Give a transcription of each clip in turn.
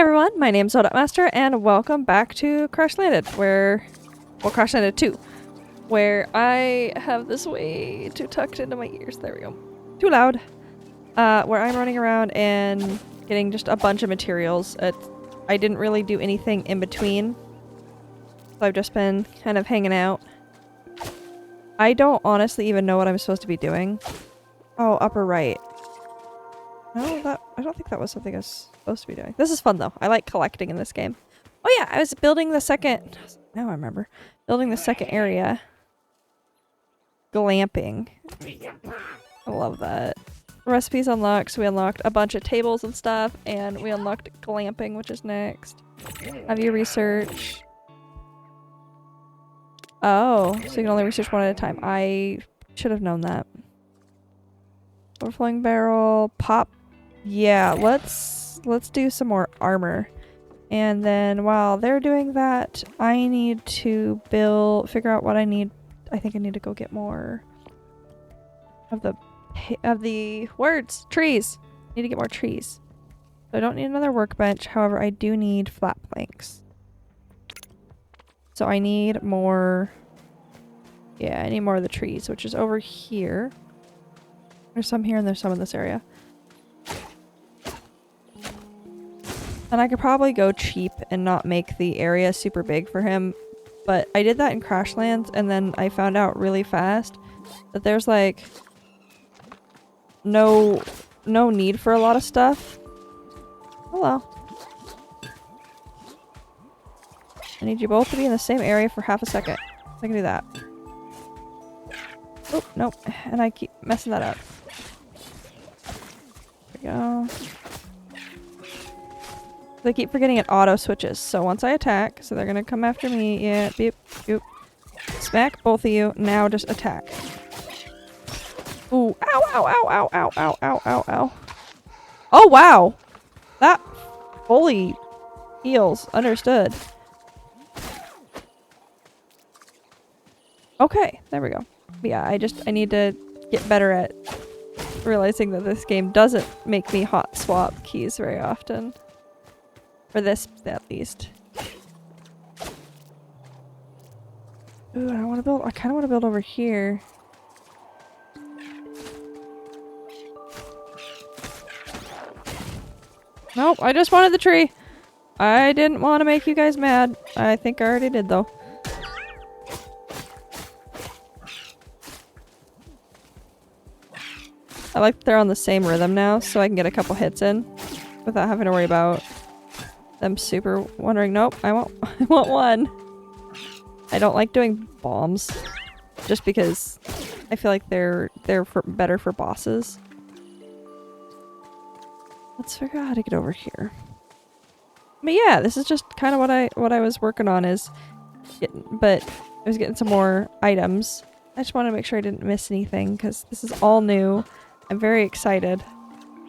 everyone, my name's Odotmaster, and welcome back to Crashlanded, Crashlanded 2, where I have this way too tucked into my ears, there we go, too loud, where I'm running around and getting just a bunch of materials. I didn't really do anything in between, so I've just been kind of hanging out. I don't honestly even know what I'm supposed to be doing. Oh, upper right. No, I don't think that was something I was supposed to be doing. This is fun though. I like collecting in this game. Oh yeah, I was building the second... Now I remember. Building the second area. Glamping. I love that. Recipes unlocked, so we unlocked a bunch of tables and stuff, and we unlocked glamping, which is next. Have you research? Oh, so you can only research one at a time. I should have known that. Overflowing barrel, pop. Yeah, let's do some more armor. And then while they're doing that, I need to figure out what I need. I think I need to go get more of the words. Trees. I need to get more trees. So I don't need another workbench. However, I do need flat planks. So I need more. Yeah, I need more of the trees, which is over here. There's some here and there's some in this area. And I could probably go cheap and not make the area super big for him. But I did that in Crashlands, and then I found out really fast that there's like no need for a lot of stuff. Hello. I need you both to be in the same area for half a second. I can do that. Oh, nope. And I keep messing that up. There we go. They keep forgetting it auto switches. So once I attack, so they're gonna come after me. Yeah, beep, boop. Smack both of you. Now just attack. Ooh, ow, ow, ow, ow, ow, ow, ow, ow, ow. Oh, wow. That fully heals. Understood. Okay, there we go. But yeah, I need to get better at realizing that this game doesn't make me hot swap keys very often. For this, at least. Ooh, I kind of want to build over here. Nope, I just wanted the tree. I didn't want to make you guys mad. I think I already did, though. I like that they're on the same rhythm now, so I can get a couple hits in without having to worry about them super wondering. Nope, I want one. I don't like doing bombs just because I feel like they're better for bosses. Let's figure out how to get over here. But yeah, this is just kind of what I was working on I was getting some more items. I just wanted to make sure I didn't miss anything because this is all new. I'm very excited.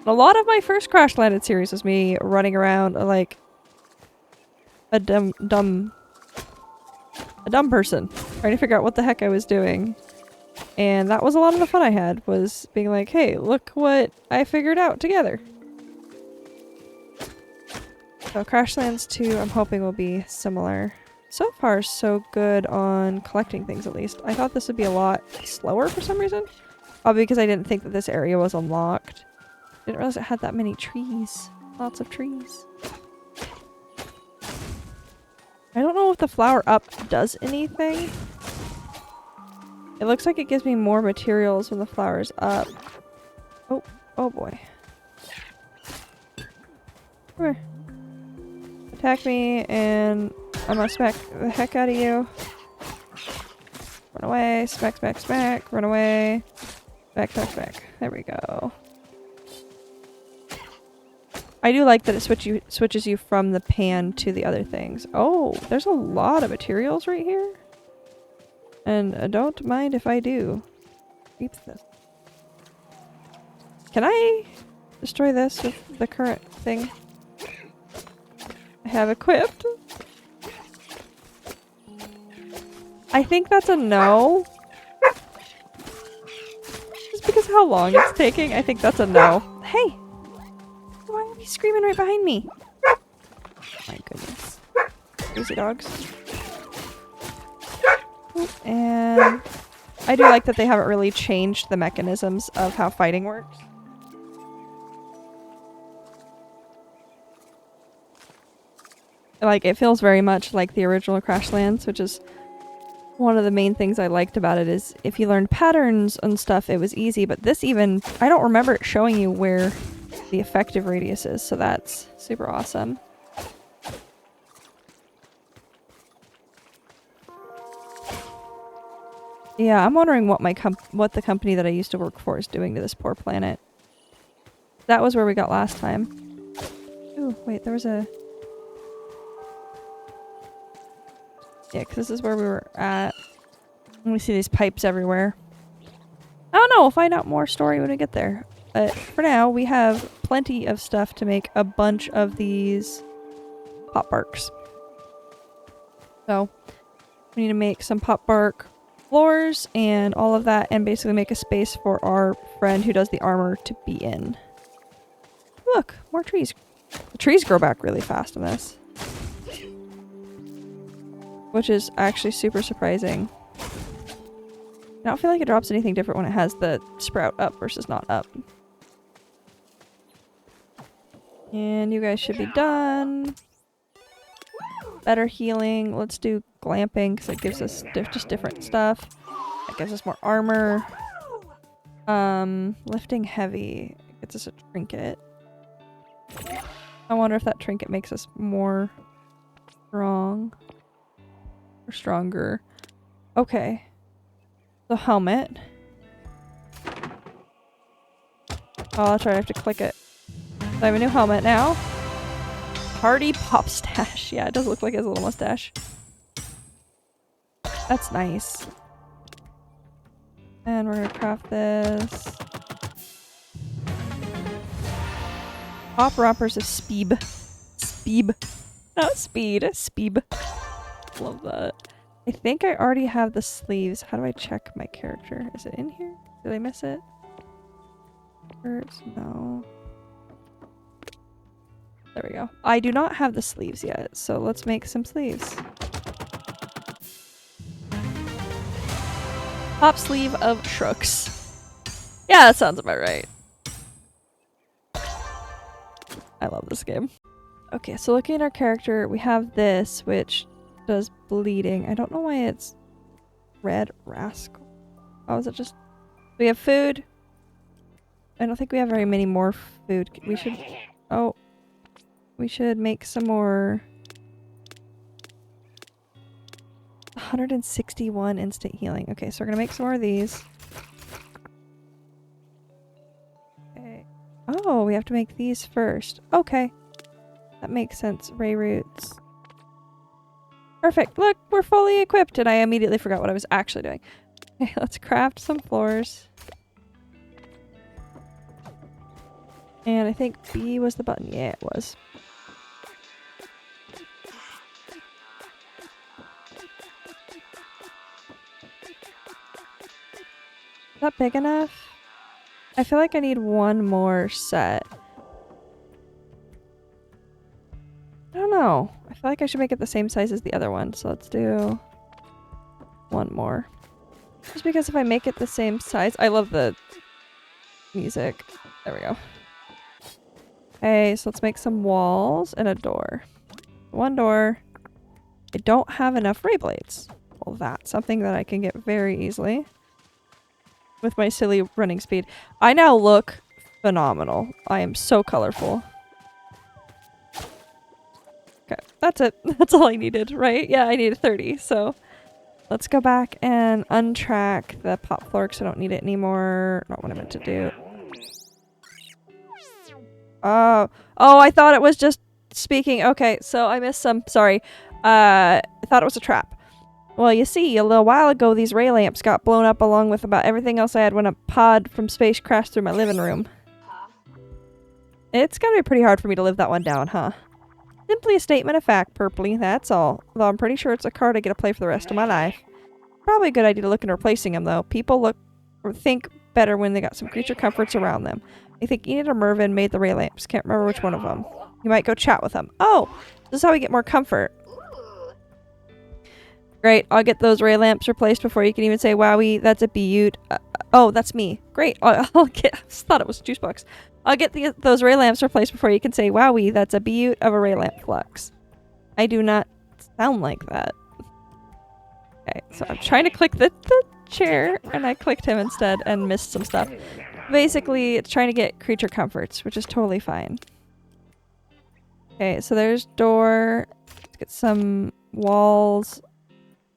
A lot of my first Crashlanded series was me running around like a dumb person trying to figure out what the heck I was doing. And that was a lot of the fun I had, was being like, hey, look what I figured out together. So Crashlands 2 I'm hoping will be similar. So far so good on collecting things, at least. I thought this would be a lot slower for some reason. Probably because I didn't think that this area was unlocked. Didn't realize it had that many trees. Lots of trees. I don't know if the flower up does anything. It looks like it gives me more materials when the flower's up. Oh boy. Come here. Attack me and I'm gonna smack the heck out of you. Run away, smack, smack, smack, run away. Smack, smack, smack. There we go. I do like that it switches you from the pan to the other things. Oh, there's a lot of materials right here. And don't mind if I do. Keep this. Can I destroy this with the current thing I have equipped? I think that's a no. Just because how long it's taking, I think that's a no. Hey! Why are you screaming right behind me? My goodness. Crazy dogs. And I do like that they haven't really changed the mechanisms of how fighting works. Like, it feels very much like the original Crashlands, which is one of the main things I liked about it. Is if you learned patterns and stuff, it was easy, but this even, I don't remember it showing you where the effective radius is, so that's super awesome. Yeah, I'm wondering what what the company that I used to work for is doing to this poor planet. That was where we got last time. Ooh, wait, there was a... Yeah, because this is where we were at. And we see these pipes everywhere. I don't know, we'll find out more story when we get there. But for now, we have plenty of stuff to make a bunch of these pop barks. So, we need to make some pop bark floors and all of that, and basically make a space for our friend who does the armor to be in. Look, more trees. The trees grow back really fast in this. Which is actually super surprising. I don't feel like it drops anything different when it has the sprout up versus not up. And you guys should be done. Better healing. Let's do glamping because it gives us just different stuff. It gives us more armor. Lifting heavy. It gets us a trinket. I wonder if that trinket makes us more strong. Or stronger. Okay. The helmet. Oh, that's right. I have to click it. So I have a new helmet now. Party pop stash. Yeah, it does look like it has a little mustache. That's nice. And we're gonna craft this. Pop rompers of Speeb. Speeb. Not speed. Speeb. Love that. I think I already have the sleeves. How do I check my character? Is it in here? Did I miss it? Shirts? No. There we go. I do not have the sleeves yet, so let's make some sleeves. Top sleeve of Shrooks. Yeah, that sounds about right. I love this game. Okay, so looking at our character, we have this, which does bleeding. I don't know why it's red rascal. Oh, is it just... We have food. I don't think we have very many more food. We should... Oh. We should make some more... 161 instant healing. Okay, so we're gonna make some more of these. Okay. Oh, we have to make these first. Okay. That makes sense. Ray roots. Perfect. Look, we're fully equipped, and I immediately forgot what I was actually doing. Okay, let's craft some floors. And I think B was the button. Yeah, it was. Is that big enough? I feel like I need one more set. I don't know. I feel like I should make it the same size as the other one, so let's do one more. Just because if I make it the same size... I love the music. There we go. Okay, so let's make some walls and a door. One door. I don't have enough ray blades. Well, that's something that I can get very easily. With my silly running speed. I now look phenomenal. I am so colorful. Okay, that's it. That's all I needed, right? Yeah, I needed 30, so... Let's go back and untrack the pop floor because I don't need it anymore. Not what I meant to do. Oh, I thought it was just speaking. Okay, so I missed some. Sorry. I thought it was a trap. Well, you see, a little while ago, these ray lamps got blown up along with about everything else I had when a pod from space crashed through my living room. It's gonna be pretty hard for me to live that one down, huh? Simply a statement of fact, Purpley, that's all. Though I'm pretty sure it's a card I get to play for the rest of my life. Probably a good idea to look into replacing him, though. People look or think better when they got some creature comforts around them. I think Enid or Mervyn made the ray lamps. Can't remember which one of them. You might go chat with them. Oh! This is how we get more comfort. Great, I'll get those ray lamps replaced before you can even say, Wowie, that's a beaut. Oh, that's me. Great, I'll get, I just thought it was Juicebox. I'll get those ray lamps replaced before you can say, Wowie, that's a beaut of a ray lamp flux. I do not sound like that. Okay, so I'm trying to click the chair, and I clicked him instead and missed some stuff. Basically, it's trying to get creature comforts, which is totally fine. Okay, so there's door. Let's get some walls.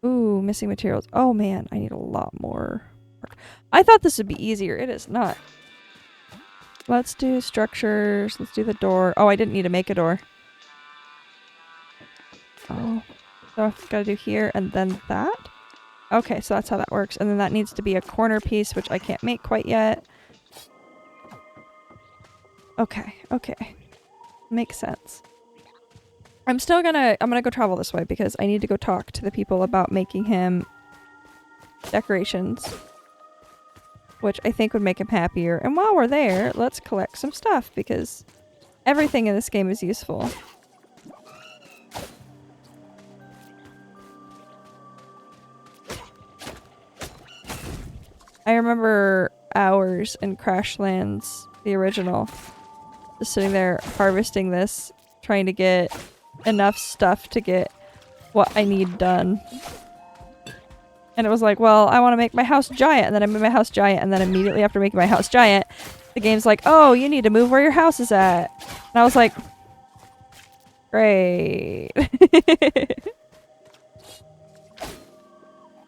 Ooh, missing materials. Oh man, I need a lot more work. I thought this would be easier. It is not. Let's do structures. Let's do the door. Oh, I didn't need to make a door. Oh. So I've got to do here and then that. Okay, so that's how that works. And then that needs to be a corner piece, which I can't make quite yet. Okay, okay. Makes sense. I'm gonna go travel this way because I need to go talk to the people about making him decorations, which I think would make him happier. And while we're there, let's collect some stuff because everything in this game is useful. I remember hours in Crashlands, the original, just sitting there harvesting this, trying to get enough stuff to get what I need done. And it was like, well, I want to make my house giant, and then I made my house giant, and then immediately after making my house giant, the game's like, oh, you need to move where your house is at. And I was like, great.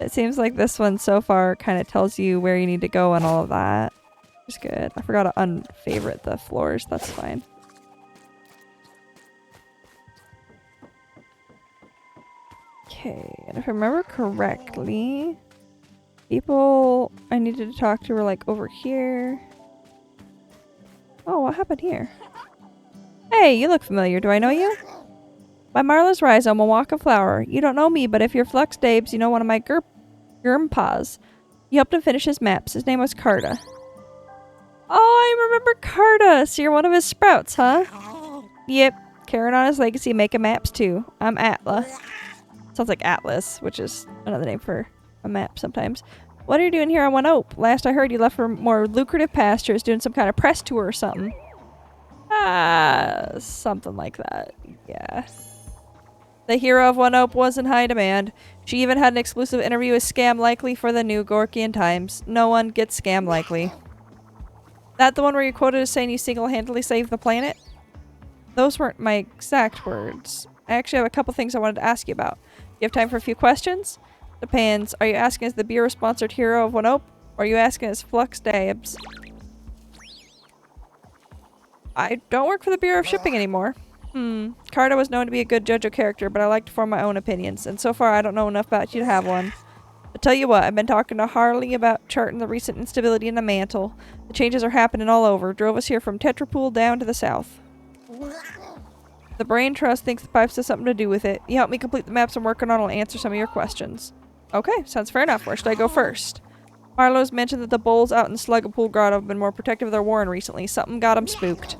It seems like this one so far kind of tells you where you need to go and all of that. Which is good. I forgot to unfavorite the floors. That's fine. Okay, and if I remember correctly, people I needed to talk to were like over here. Oh, what happened here? Hey, you look familiar. Do I know you? By Marla's Rhizome, a walk of flower. You don't know me, but if you're Flux Dabes, you know one of my Gurmpas. You helped him finish his maps. His name was Carta. Oh, I remember Carta. So you're one of his sprouts, huh? Yep. Carrying on his legacy, making maps too. I'm Atla. Sounds like Atlas, which is another name for a map sometimes. What are you doing here on One Oak? Last I heard you left for more lucrative pastures, doing some kind of press tour or something. Something like that. Yeah. The hero of One Oak was in high demand. She even had an exclusive interview with Scam Likely for the new Gorkian Times. No one gets Scam Likely. That the one where you quoted as saying you single-handedly saved the planet? Those weren't my exact words. I actually have a couple things I wanted to ask you about. You have time for a few questions? Depends. Are you asking as the Bureau-sponsored hero of One Oak? Or are you asking as Flux Dabs? I don't work for the Bureau of Shipping anymore. Carta was known to be a good judge of character, but I like to form my own opinions, and so far I don't know enough about you to have one. I'll tell you what, I've been talking to Harley about charting the recent instability in the mantle. The changes are happening all over. Drove us here from Tetrapool down to the south. The Brain Trust thinks the pipes has something to do with it. You help me complete the maps I'm working on, I'll answer some of your questions. Okay, sounds fair enough. Where should I go first? Marlowe's mentioned that the bulls out in Sluggapool Grotto have been more protective of their warren recently. Something got them spooked.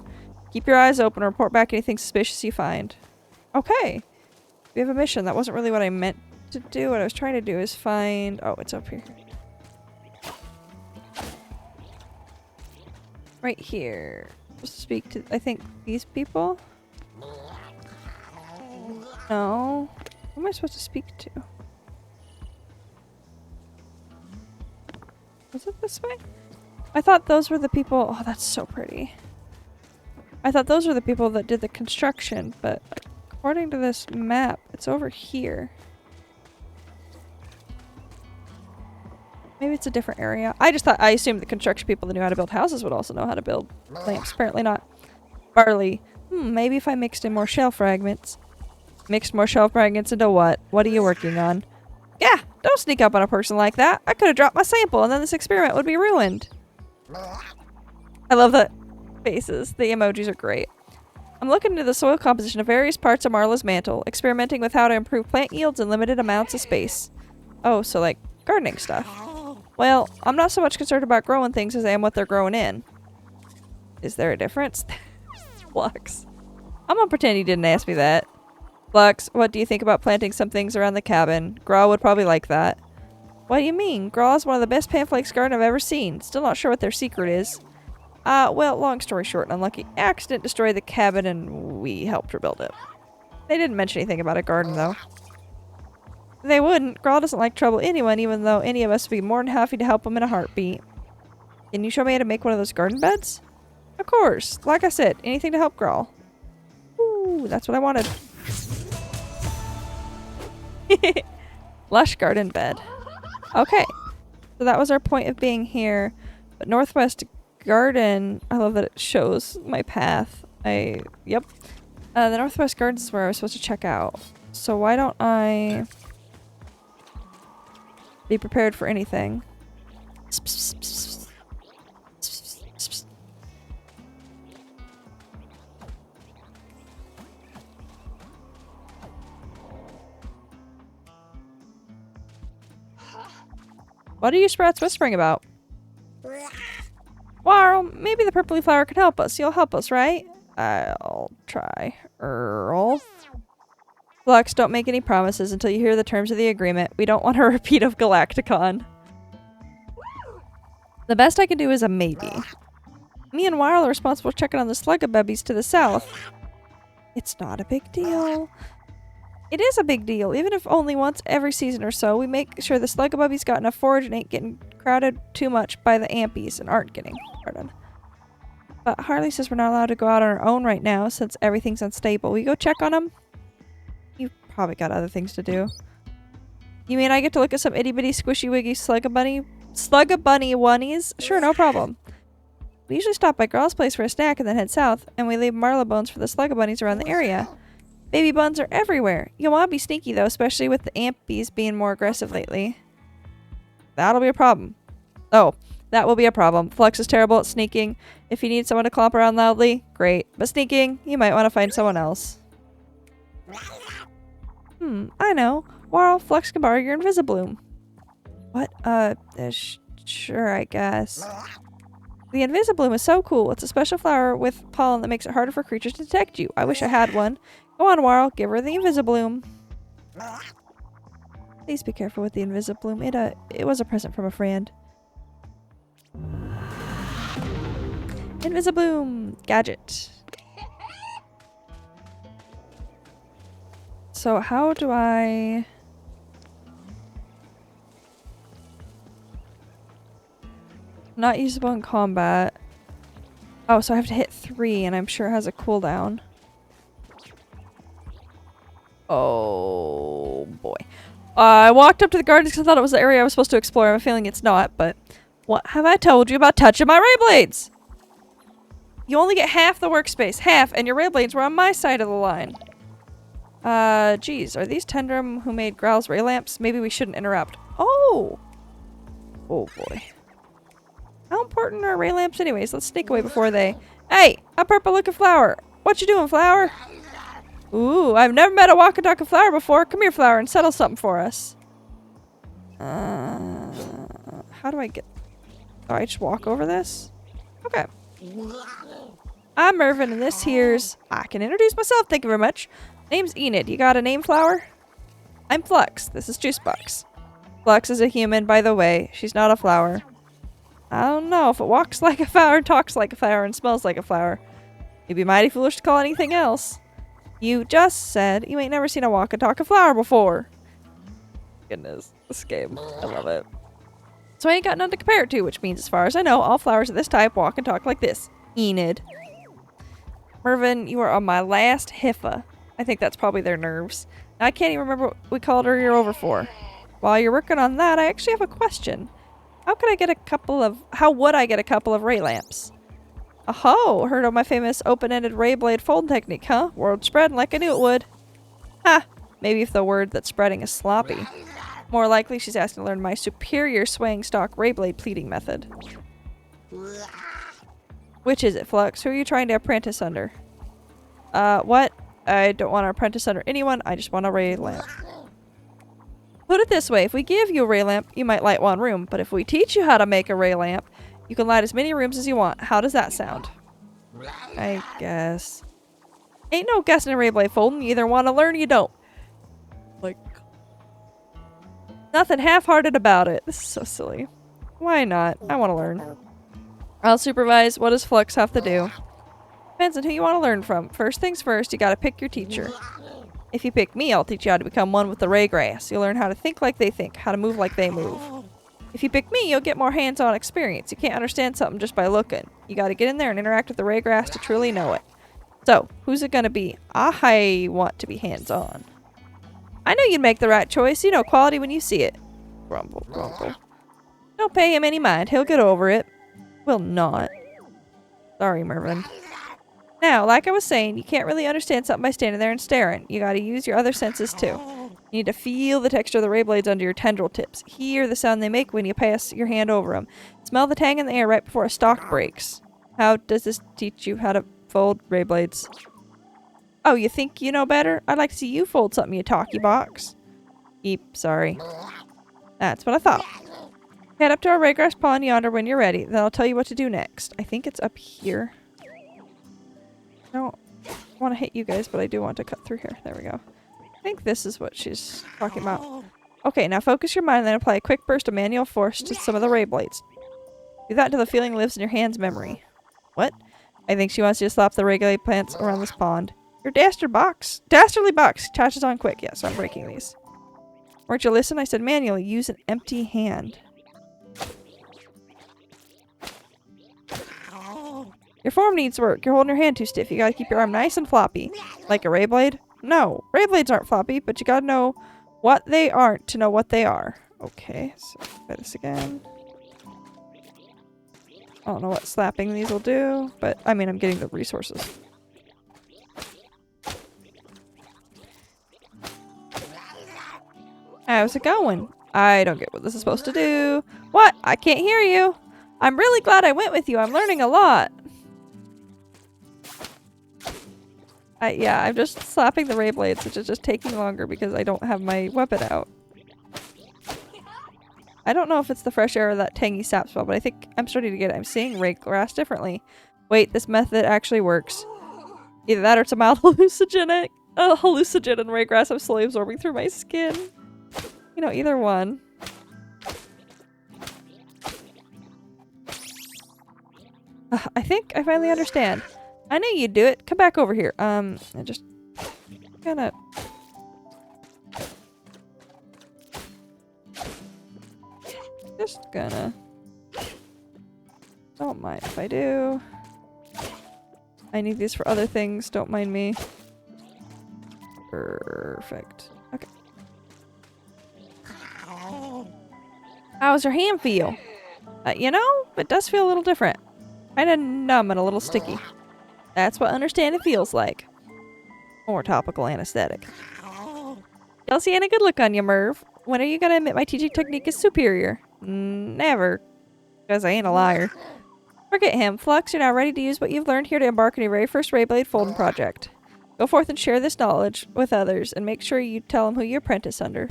Keep your eyes open and report back anything suspicious you find. Okay. We have a mission. That wasn't really what I meant to do. What I was trying to do is find... Oh, it's up here. Right here. Supposed to speak to, I think, these people? No. Who am I supposed to speak to? Was it this way? I thought those were the people... Oh, that's so pretty. I thought those were the people that did the construction, but according to this map, it's over here. Maybe it's a different area. I assumed the construction people that knew how to build houses would also know how to build lamps. Apparently not. Barley. Maybe if I mixed in more shell fragments. Mixed more shell fragments into what? What are you working on? Yeah, don't sneak up on a person like that. I could have dropped my sample and then this experiment would be ruined. I love that. Faces. The emojis are great. I'm looking into the soil composition of various parts of Marla's mantle, experimenting with how to improve plant yields in limited amounts of space. Oh, so like gardening stuff. Well, I'm not so much concerned about growing things as I am what they're growing in. Is there a difference? Flux. I'm gonna pretend he didn't ask me that. Flux, what do you think about planting some things around the cabin? Graw would probably like that. What do you mean? Graw is one of the best Panflakes garden I've ever seen. Still not sure what their secret is. Well, long story short, an unlucky accident destroyed the cabin and we helped rebuild it. They didn't mention anything about a garden, though. They wouldn't. Graw doesn't like trouble anyone, even though any of us would be more than happy to help him in a heartbeat. Can you show me how to make one of those garden beds? Of course. Like I said, anything to help Graw. Ooh, that's what I wanted. Lush garden bed. Okay. So that was our point of being here. But Northwest Garden, I love that it shows my path. Yep. The Northwest Gardens is where I was supposed to check out. So why don't I be prepared for anything? What are you sprouts whispering about? Warl, maybe the purpley flower can help us. You'll help us, right? I'll try. Earl. Flux, don't make any promises until you hear the terms of the agreement. We don't want a repeat of Galacticon. The best I can do is a maybe. Me and Warl are responsible for checking on the Sluggabubbies to the south. It's not a big deal. It is a big deal. Even if only once every season or so, we make sure the Sluggabubbies got enough forage and ain't getting crowded too much by the ampies and aren't getting crowded. But Harley says we're not allowed to go out on our own right now since everything's unstable. We go check on them? You've probably got other things to do. You mean I get to look at some itty-bitty squishy-wiggy Sluggabunny oneies? Sure, no problem. We usually stop by Girl's place for a snack and then head south, and we leave Marlebones for the Sluggabunnies around the area. Baby buns are everywhere. You'll want to be sneaky though, especially with the ampies being more aggressive lately. That'll be a problem. Oh, that will be a problem. Flux is terrible at sneaking. If you need someone to clomp around loudly, great. But sneaking, you might want to find someone else. I know. Warl, Flux can borrow your Invisibloom. What? Sure, I guess. The Invisibloom is so cool. It's a special flower with pollen that makes it harder for creatures to detect you. I wish I had one. Go on, Warl. Give her the Invisibloom. Please be careful with the Invisibloom. It was a present from a friend. Invisibloom! Gadget. So how do I... Not usable in combat. Oh, so I have to hit 3 and I'm sure it has a cooldown. Oh boy. I walked up to the gardens because I thought it was the area I was supposed to explore. I have a feeling it's not, but what have I told you about touching my ray blades? You only get half the workspace. Half, and your ray blades were on my side of the line. Geez, are these Tendrum who made Growl's ray lamps? Maybe we shouldn't interrupt. Oh! Oh boy. How important are ray lamps anyways? Let's sneak away before they... Hey! A purple looking flower! What you doing, flower? Ooh, I've never met a walkie-talkie flower before. Come here, flower, and settle something for us. How do I get... Oh, I just walk over this? Okay. I'm Mervin, and this here's... I can introduce myself, thank you very much. Name's Enid. You got a name, flower? I'm Flux. This is Juicebox. Flux is a human, by the way. She's not a flower. I don't know if it walks like a flower, talks like a flower, and smells like a flower. You'd be mighty foolish to call anything else. You just said you ain't never seen a walkie-talkie flower before. Goodness, this game. I love it. So I ain't got none to compare it to, which means as far as I know, all flowers of this type walk and talk like this. Enid. Mervin, you are on my last hiffa. I think that's probably their nerves. I can't even remember what we called her you're over for. While you're working on that, I actually have a question. How would I get a couple of ray lamps? Oh, heard of my famous open-ended ray blade fold technique, huh? Word spread like I knew it would. Ha! Maybe if the word that's spreading is sloppy. More likely she's asking to learn my superior swaying stock ray blade pleating method. Which is it, Flux? Who are you trying to apprentice under? What? I don't want to apprentice under anyone, I just want a ray lamp. Put it this way, if we give you a ray lamp, you might light one room, but if we teach you how to make a ray lamp, you can light as many rooms as you want. How does that sound? I guess. Ain't no guessing in Rayblade folding. You either want to learn or you don't. Like, nothing half-hearted about it. This is so silly. Why not? I want to learn. I'll supervise. What does Flux have to do? Depends on who you want to learn from. First things first, you gotta pick your teacher. If you pick me, I'll teach you how to become one with the Raygrass. You'll learn how to think like they think, how to move like they move. If you pick me, you'll get more hands-on experience. You can't understand something just by looking. You gotta get in there and interact with the Raygrass to truly know it. So, who's it gonna be? I want to be hands-on. I know you'd make the right choice. You know quality when you see it. Grumble, grumble. Don't pay him any mind. He'll get over it. Will not. Sorry, Mervin. Now, like I was saying, you can't really understand something by standing there and staring. You gotta use your other senses too. You need to feel the texture of the ray blades under your tendril tips. Hear the sound they make when you pass your hand over them. Smell the tang in the air right before a stalk breaks. How does this teach you how to fold ray blades? Oh, you think you know better? I'd like to see you fold something, you talkie box. Eep, sorry. That's what I thought. Head up to our raygrass pond yonder when you're ready. Then I'll tell you what to do next. I think it's up here. I don't want to hit you guys, but I do want to cut through here. There we go. I think this is what she's talking about. Okay, now focus your mind and then apply a quick burst of manual force to some of the ray blades. Do that until the feeling lives in your hand's memory. What? I think she wants you to slap the regulate plants around this pond. Your dastardly box catches on quick. Yes, I'm breaking these. Weren't you listen? I said manually. Use an empty hand. Your form needs work. You're holding your hand too stiff. You gotta keep your arm nice and floppy. Like a ray blade? No. Ray blades aren't floppy, but you gotta know what they aren't to know what they are. Okay, so try this again. I don't know what slapping these will do, but I mean, I'm getting the resources. How's it going? I don't get what this is supposed to do. What? I can't hear you. I'm really glad I went with you. I'm learning a lot. Yeah, I'm just slapping the ray blades, which is just taking longer because I don't have my weapon out. I don't know if it's the fresh air or that tangy sap spell, but I think I'm starting to get it. I'm seeing raygrass differently. Wait, this method actually works. Either that or it's a mild hallucinogen and raygrass I'm slowly absorbing through my skin. You know, either one. I think I finally understand. I knew you'd do it. Come back over here. I just gonna... Just gonna... Don't mind if I do. I need these for other things. Don't mind me. Perfect. Okay. How's your hand feel? You know, it does feel a little different. Kinda numb and a little sticky. That's what understanding feels like. Or topical anesthetic. Y'all see any good look on you, Merv? When are you gonna admit my teaching technique is superior? Never. Because I ain't a liar. Forget him. Flux, you're now ready to use what you've learned here to embark on your very first Rayblade folding project. Go forth and share this knowledge with others, and make sure you tell them who you apprentice under.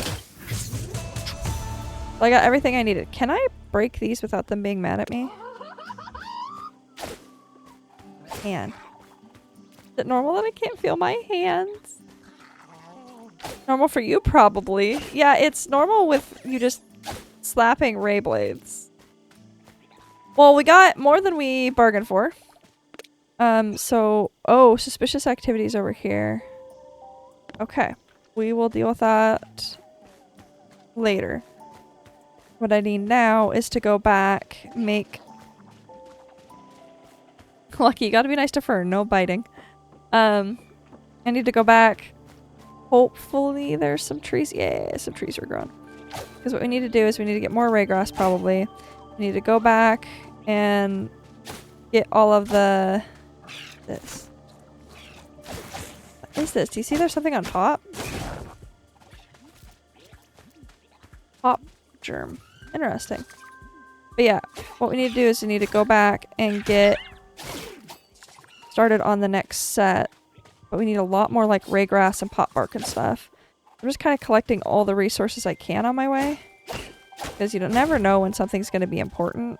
Well, I got everything I needed. Can I break these without them being mad at me? Man. Is it normal that I can't feel my hands? Normal for you, probably. Yeah, it's normal with you just slapping ray blades. Well, we got more than we bargained for. Oh, suspicious activities over here. Okay. We will deal with that later. What I need now is to go back, make... Lucky, you gotta be nice to Fern, no biting. I need to go back. Hopefully there's some trees. Yeah, some trees are grown. Because what we need to do is we need to get more raygrass, probably. We need to go back and get all of the... This. What is this? Do you see there's something on top? Pop germ. Interesting. But yeah, what we need to do is we need to go back and get started on the next set. But we need a lot more like raygrass and pot bark and stuff. I'm just kind of collecting all the resources I can on my way. Because you don't never know when something's going to be important.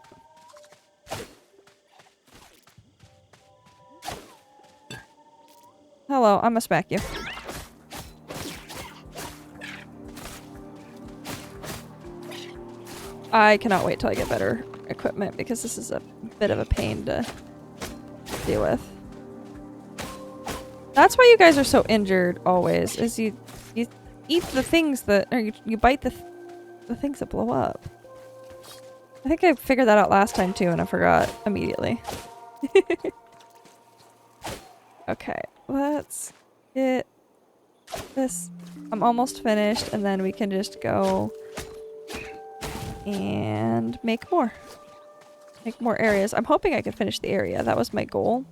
Hello, I'm gonna smack you. I cannot wait till I get better equipment because this is a bit of a pain to deal with. That's why you guys are so injured always, is you eat the things that, or you bite the things that blow up. I think I figured that out last time too and I forgot immediately. Okay, let's get this. I'm almost finished and then we can just go and make more. Make more areas. I'm hoping I can finish the area. That was my goal.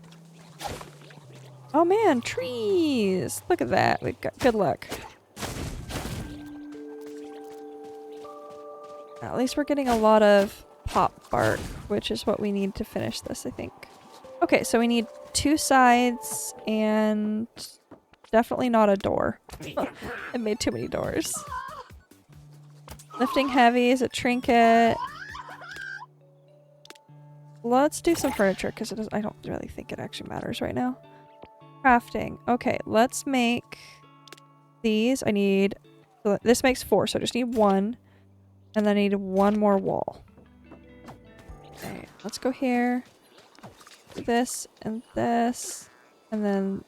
Oh man, trees! Look at that. We've got good luck. At least we're getting a lot of pop bark, which is what we need to finish this, I think. Okay, so we need 2 sides and definitely not a door. I made too many doors. Lifting heavy is a trinket. Let's do some furniture because I don't really think it actually matters right now. Crafting. Okay, let's make these. I need... This makes 4, so I just need 1. And then I need 1 more wall. Okay, let's go here. Do this and this. And then...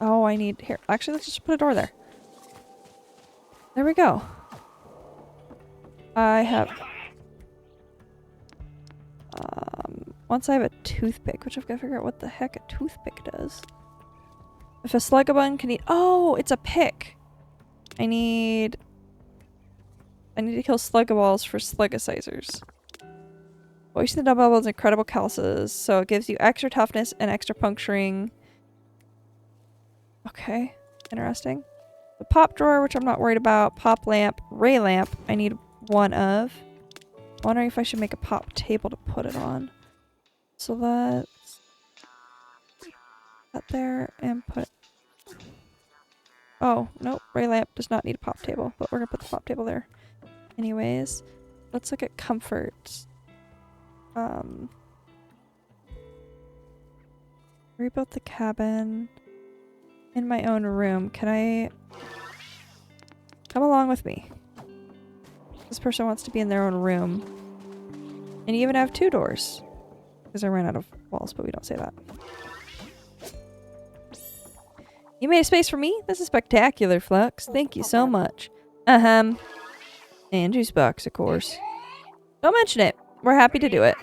Oh, I need... Here, actually, let's just put a door there. There we go. I have... once I have a toothpick, which I've got to figure out what the heck a toothpick does. If a slugabun can eat... Oh, it's a pick! I need to kill sluggaballs for slugicizers. Voicing the dumbbell has incredible calluses, so it gives you extra toughness and extra puncturing. Okay, interesting. The pop drawer, which I'm not worried about. Pop lamp, ray lamp, I need 1 of. Wondering if I should make a pop table to put it on. So let's put that there and put... Oh, nope. Ray lamp does not need a pop table, but we're gonna put the pop table there. Anyways, let's look at comfort. Rebuilt the cabin in my own room. Can I come along with me? This person wants to be in their own room. And you even have 2 doors. Because I ran out of walls, but we don't say that. You made a space for me? This is spectacular, Flux. Thank you so much. And juice box, of course. Don't mention it. We're happy to do it.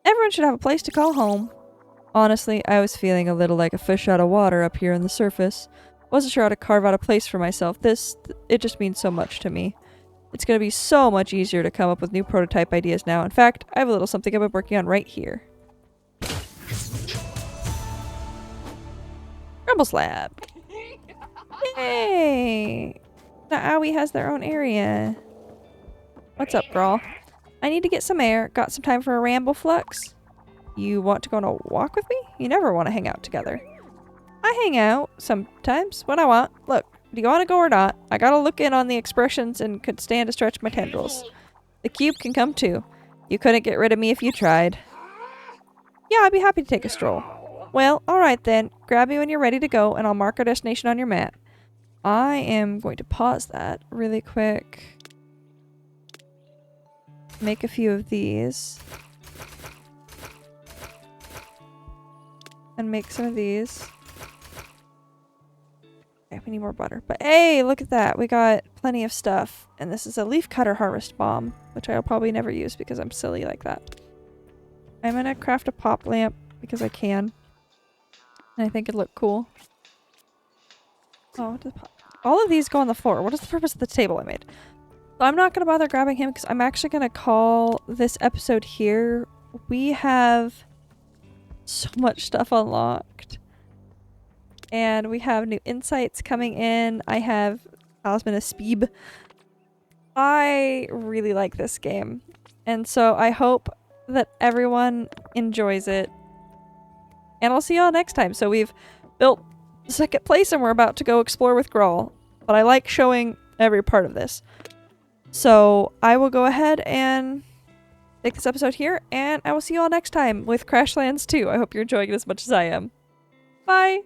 Everyone should have a place to call home. Honestly, I was feeling a little like a fish out of water up here on the surface. Wasn't sure how to carve out a place for myself. It just means so much to me. It's going to be so much easier to come up with new prototype ideas now. In fact, I have a little something I've been working on right here. Rumble slab. Yay! Now Oowee has their own area. What's up, girl? I need to get some air. Got some time for a ramble, Flux? You want to go on a walk with me? You never want to hang out together. I hang out sometimes when I want. Look, do you want to go or not? I gotta look in on the expressions and could stand to stretch my tendrils. The cube can come too. You couldn't get rid of me if you tried. Yeah, I'd be happy to take a stroll. Well, alright then. Grab me when you're ready to go and I'll mark our destination on your mat. I am going to pause that really quick. Make a few of these. And make some of these. Okay, we need more butter. But hey, look at that. We got plenty of stuff. And this is a leaf cutter harvest bomb, which I'll probably never use because I'm silly like that. I'm gonna craft a pop lamp because I can. And I think it'd look cool. Oh, all of these go on the floor. What is the purpose of the table I made? So I'm not gonna bother grabbing him because I'm actually gonna call this episode here. We have so much stuff unlocked. And we have new insights coming in. I have Talisman of Speeb. I really like this game. And so I hope that everyone enjoys it. And I'll see y'all next time. So we've built the second place and we're about to go explore with Grawl. But I like showing every part of this. So I will go ahead and take this episode here. And I will see you all next time with Crashlands 2. I hope you're enjoying it as much as I am. Bye!